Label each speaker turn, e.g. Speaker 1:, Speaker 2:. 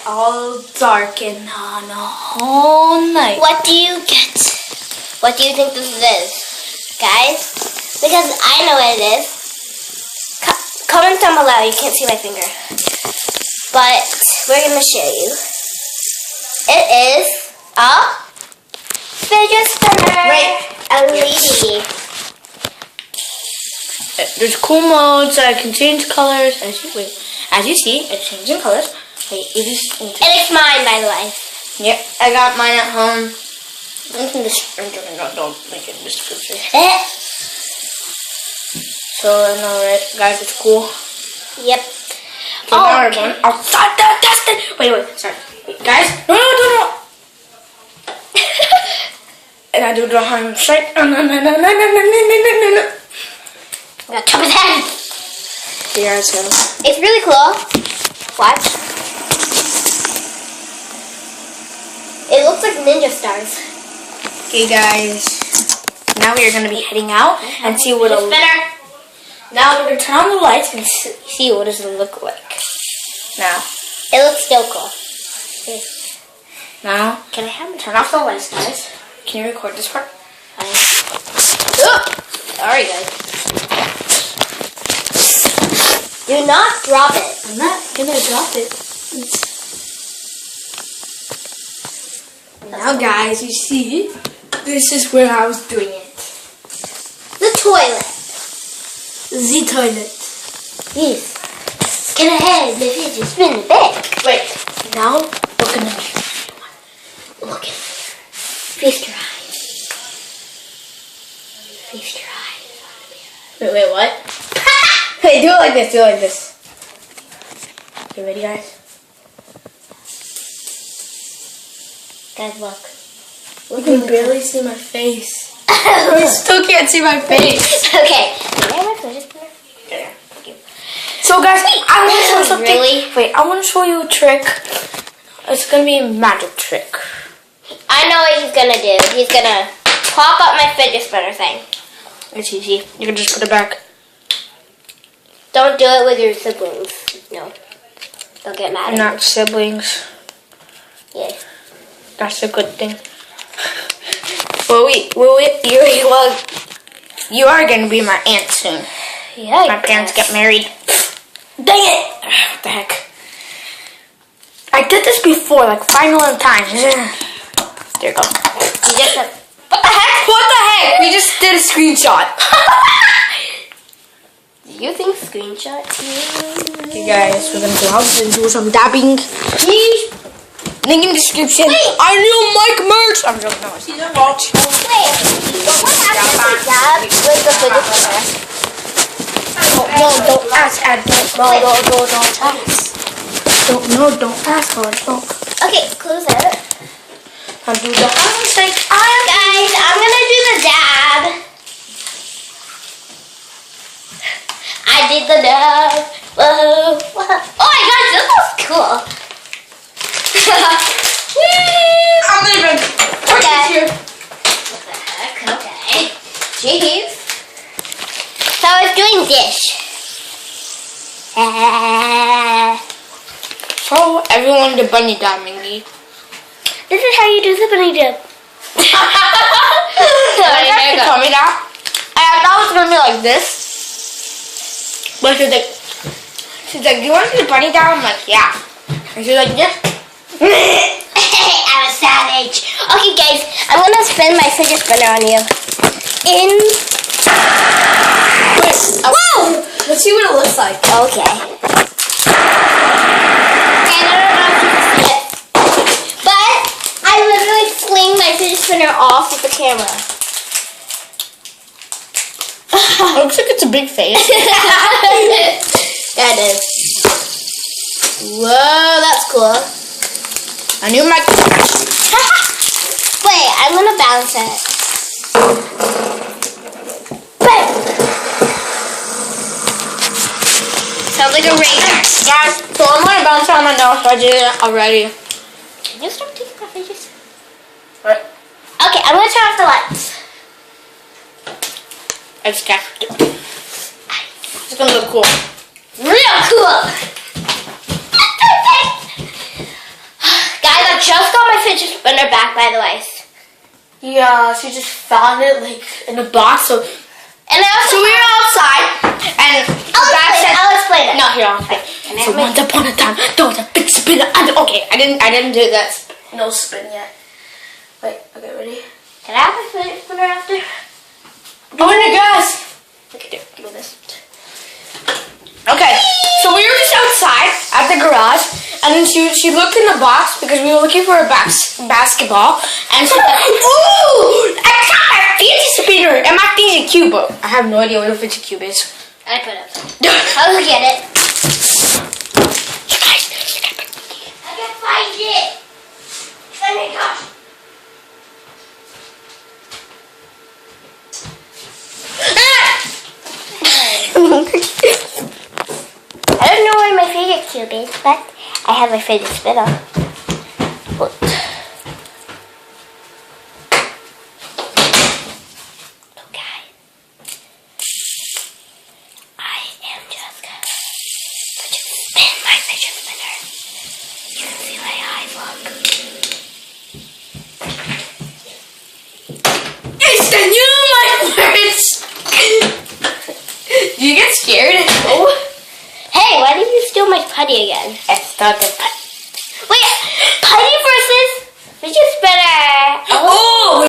Speaker 1: all dark and on a whole night.
Speaker 2: What do you get? What do you think this is? Guys, because I know what it is. Comment down below. You can't see my finger. But we're going to show you. It is a fidget spinner.
Speaker 1: Right.
Speaker 2: LED.
Speaker 1: There's cool modes that can change colors. As you see, it's changing colors. Wait,
Speaker 2: and it's mine, by the way.
Speaker 1: Yep, I got mine at home. Link in the description. Don't link in the description. So I know, right, guys? It's cool.
Speaker 2: Yep.
Speaker 1: So now we're going outside the testing. Wait, sorry, guys. No. And I do the harm straight. No.
Speaker 2: I'm gonna chop his head.
Speaker 1: Yeah, so
Speaker 2: it's really cool. Watch. It looks like ninja stars.
Speaker 1: okay, guys. Now we are gonna be heading out and see what it'll.
Speaker 2: Spinner.
Speaker 1: Now we're gonna turn on the lights and see what does it look like. Now.
Speaker 2: It looks still cool.
Speaker 1: Now,
Speaker 2: Can I have it?
Speaker 1: turn off the lights, guys. Can you record this part?
Speaker 2: Sorry, guys. Do not drop it.
Speaker 1: I'm not gonna drop it. Now, guys, you see, this is where I was doing it.
Speaker 2: The toilet.
Speaker 1: The toilet.
Speaker 2: Yes. Can I have the fidget spinner back?
Speaker 1: Wait, now we're gonna
Speaker 2: Look at it. Feast your eyes. Feast your eyes.
Speaker 1: Wait, what? Wait, do it like this, Okay, ready, guys?
Speaker 2: Guys, look.
Speaker 1: You can barely see my face. You still can't see my face.
Speaker 2: Okay. Can I have my fidget spinner?
Speaker 1: Yeah. So, guys, I want to show you something.
Speaker 2: Really?
Speaker 1: Wait, I want to show you a trick. It's gonna be a magic trick.
Speaker 2: I know what he's gonna do. He's gonna pop up my fidget spinner thing.
Speaker 1: It's easy. You can just put it back.
Speaker 2: Don't do it with your siblings. No. They'll get mad at
Speaker 1: Not siblings.
Speaker 2: you. Yeah.
Speaker 1: That's a good thing. Well, you are gonna be my aunt soon.
Speaker 2: Yeah.
Speaker 1: My parents get married. Dang it! What the heck? I did this before, like 5 million times. There you go.
Speaker 2: You just said, what the heck?
Speaker 1: What the heck? We just did a screenshot.
Speaker 2: Do you think screenshot too?
Speaker 1: Okay, guys, we're gonna go out and do some dabbing. Link in the description.
Speaker 2: Wait.
Speaker 1: Our new mic merch. I'm joking. No, see the watch.
Speaker 2: Wait. What happened to dab with the fidget spinner?
Speaker 1: No, don't ask. Don't ask. Don't ask for it. Don't.
Speaker 2: Okay, close it.
Speaker 1: I'll do the handshake.
Speaker 2: Guys, I'm gonna do the dab. I did the dab. Whoa. Oh my gosh, this looks cool.
Speaker 1: I'm leaving.
Speaker 2: Okay.
Speaker 1: Here.
Speaker 2: What the heck? Okay. Jeez. So I was doing dish.
Speaker 1: So everyone the bunny dab, Mingy.
Speaker 2: This is how you do the bunny dip.
Speaker 1: Sorry, tell me that. I thought it was gonna be like this. But she's like, do you want to do the bunny dab? I'm like, yeah. And she's like, yeah.
Speaker 2: I'm a savage. Okay, guys, I'm gonna spin my fidget spinner on you. Whoa!
Speaker 1: Let's see what it looks like.
Speaker 2: Okay. But I literally fling my fidget spinner off with the camera.
Speaker 1: It looks like it's a big face.
Speaker 2: Yeah, it is. Whoa, that's cool.
Speaker 1: A new mic.
Speaker 2: Wait, I'm gonna bounce it. Bam! Sounds like a rain.
Speaker 1: Guys, so I'm gonna bounce on my nose, so I did it already.
Speaker 2: Can you stop taking my fidget?
Speaker 1: What?
Speaker 2: Okay, I'm gonna turn off the lights.
Speaker 1: It's kept. It's gonna look cool.
Speaker 2: Real cool! by the way.
Speaker 1: Yeah, she just found it like in a box. So,
Speaker 2: And I also
Speaker 1: so we were outside, and
Speaker 2: I'll explain it.
Speaker 1: No, here I'll explain. So once upon a time, there was a big spinner. Okay, I didn't do that. No spin yet. Wait, okay, ready?
Speaker 2: Can I have my fidget spinner after?
Speaker 1: Oh my gosh! Okay, do this. Okay, so we were just outside at the garage, and then she looked in the box because we were looking for a basketball, and she's like, "Ooh, I got my fidget spinner and my fidget cube." But I have no idea what a fidget cube is.
Speaker 2: I put it. I'll look at it.
Speaker 1: You guys, look at
Speaker 2: I can find it. Oh my gosh. I don't know where my fidget cube is, but I have my fidget spinner. Look. So guys, I am just gonna spin my fidget spinner. You can see my eyes, look.
Speaker 1: It's the new friends. Do you get scared?
Speaker 2: Oh. Hey, why did you steal my putty again?
Speaker 1: It's not the putty.
Speaker 2: Wait, putty versus fidget spinner.
Speaker 1: Oh